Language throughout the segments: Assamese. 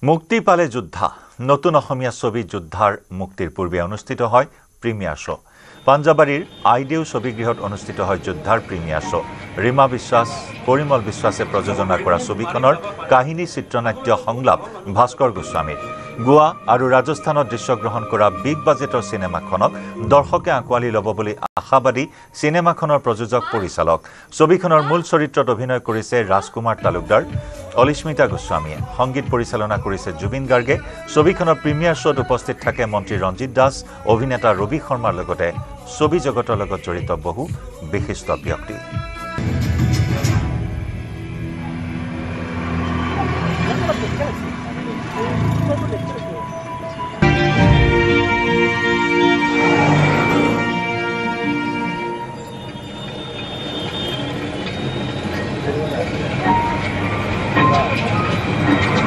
মুক্তি পালে যোদ্ধা নতুন অসমীয়া ছবি যোদ্ধাৰ মুক্তিৰ পূৰ্বে অনুষ্ঠিত হয় প্ৰিমিয়াৰ শ্ব' পাঞ্জাবাৰীৰ আইডিউ ছবিগৃহত অনুষ্ঠিত হয় যোদ্ধাৰ প্ৰিমিয়াৰ শ্ব' ৰীমা বিশ্বাস পৰিমল বিশ্বাসে প্ৰযোজনা কৰা ছবিখনৰ কাহিনী চিত্ৰনাট্য সংলাপ ভাস্কৰ গোস্বামীৰ গোৱা আৰু ৰাজস্থানত দৃশ্যগ্ৰহণ কৰা বিগ বাজেটৰ চিনেমাখনক দৰ্শকে আঁকোৱালি ল'ব বুলি আশাবাদী চিনেমাখনৰ প্ৰযোজক পৰিচালক ছবিখনৰ মূল চৰিত্ৰত অভিনয় কৰিছে ৰাজকুমাৰ তালুকদাৰ অলিস্মিতা গোস্বামীয়ে সংগীত পৰিচালনা কৰিছে জুবিন গাৰ্গে ছবিখনৰ প্ৰিমিয়াৰ শ্ব'ত উপস্থিত থাকে মন্ত্ৰী ৰঞ্জিত দাস অভিনেতা ৰবি শৰ্মাৰ লগতে ছবি জগতৰ লগত জড়িত বহু বিশিষ্ট ব্যক্তি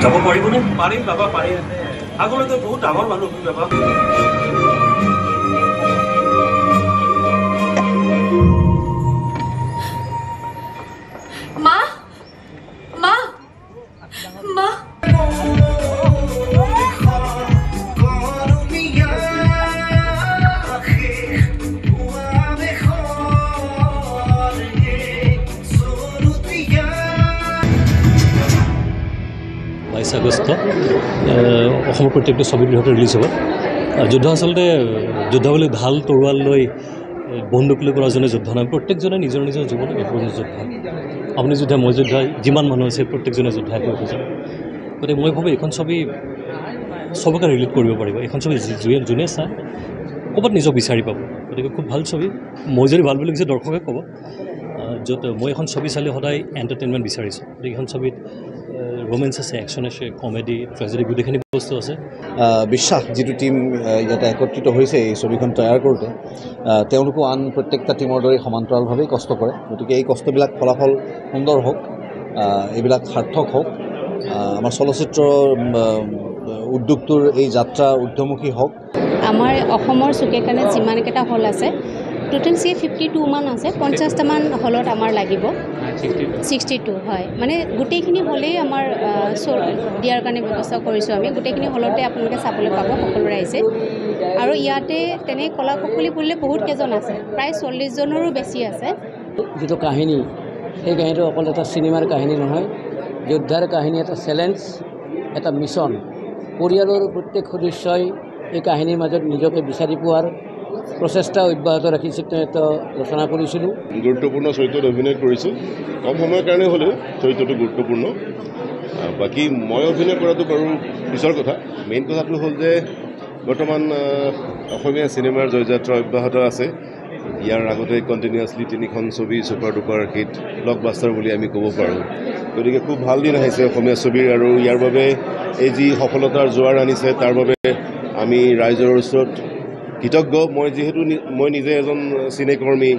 যাব পাৰিবনে পাৰিম বাবা পাৰিম আগলৈকে বহুত ডাঙৰ মানুহ বাবা মা মা মা আগষ্ট অসমৰ প্ৰত্যেকটো ছবিগৃহতে ৰিলিজ হ'ব যুদ্ধ আচলতে যুদ্ধ বুলি ঢাল তৰোৱাল লৈ বন্দুক লৈ কৰা জনে যুদ্ধ নহয় প্ৰত্যেকজনে নিজৰ নিজৰ জীৱনত একোজন যোদ্ধা আপুনি যোদ্ধা মই যোদ্ধা যিমান মানুহ আছে প্ৰত্যেকজনে যোদ্ধা একোজন গতিকে মই ভাবোঁ এইখন ছবি চবকে ৰিলেট কৰিব পাৰিব এইখন ছবি যোনে চায় ক'ৰবাত নিজক বিচাৰি পাব গতিকে খুব ভাল ছবি মই যদি ভাল বুলি কৈছে দৰ্শকে ক'ব য'ত মই এখন ছবি চালে সদায় এণ্টাৰটেইনমেণ্ট বিচাৰিছোঁ গতিকে এইখন ছবিত ৰোমেন্স আছে একশ্যন আছে কমেডি ট্ৰেজেডি গোটেইখিনি বস্তু আছে বিশ্বাস যিটো টীম ইয়াতে একত্ৰিত হৈছে এই ছবিখন তৈয়াৰ কৰোঁতে তেওঁলোকো আন প্ৰত্যেকটা টীমৰ দৰে সমান্তৰালভাৱেই কষ্ট কৰে গতিকে এই কষ্টবিলাক ফলাফল সুন্দৰ হওক এইবিলাক সাৰ্থক হওক আমাৰ চলচ্চিত্ৰ উদ্যোগটোৰ এই যাত্ৰা ঊৰ্ধ্বমুখী হওক আমাৰ অসমৰ চুকে কাণে যিমানকেইটা হল আছে টোটেল 52 মান আছে 50টামান হলত আমাৰ লাগিব 62 হয় মানে গোটেইখিনি হলেই আমাৰ দিয়াৰ কাৰণে ব্যৱস্থা কৰিছোঁ আমি গোটেইখিনি হলতে আপোনালোকে চাবলৈ পাব সকলো ৰাইজে আৰু ইয়াতে তেনে কলা কুশলী বুলিলে বহুত কেইজন আছে প্ৰায় 40 জনৰো বেছি আছে যেটো কাহিনী এই কাহিনীটো অকল এটা চিনেমাৰ কাহিনী নহয় যোদ্ধাৰ কাহিনী এটা চ্যালেঞ্জ এটা মিছন পৰিয়ালৰ প্ৰত্যেক সদস্যই এই কাহিনীৰ মাজত নিজকে বিচাৰি পোৱাৰ প্ৰচেষ্টা অব্যাহত ৰাখি চিত্ৰনাট্য ৰচনা কৰিছিলোঁ গুৰুত্বপূৰ্ণ চৰিত্ৰত অভিনয় কৰিছোঁ কম সময়ৰ কাৰণে হ'লেও চৰিত্ৰটো গুৰুত্বপূৰ্ণ বাকী মই অভিনয় কৰাটো বাৰু পিছৰ কথা মেইন কথাটো হ'ল যে বৰ্তমান অসমীয়া চিনেমাৰ জয়যাত্ৰা অব্যাহত আছে ইয়াৰ আগতে কণ্টিনিউৱাছলি 3খন ছবি ছুপাৰ ডুপাৰ হিট ব্লকবাষ্টাৰ বুলি আমি ক'ব পাৰোঁ গতিকে খুব ভাল দিন আহিছে অসমীয়া ছবিৰ আৰু ইয়াৰ বাবে এই যি সফলতাৰ জোৱাৰ আনিছে তাৰ বাবে আমি ৰাইজৰ ওচৰত কৃতজ্ঞ মই যিহেতু মই নিজে এজন চিনেকৰ্মী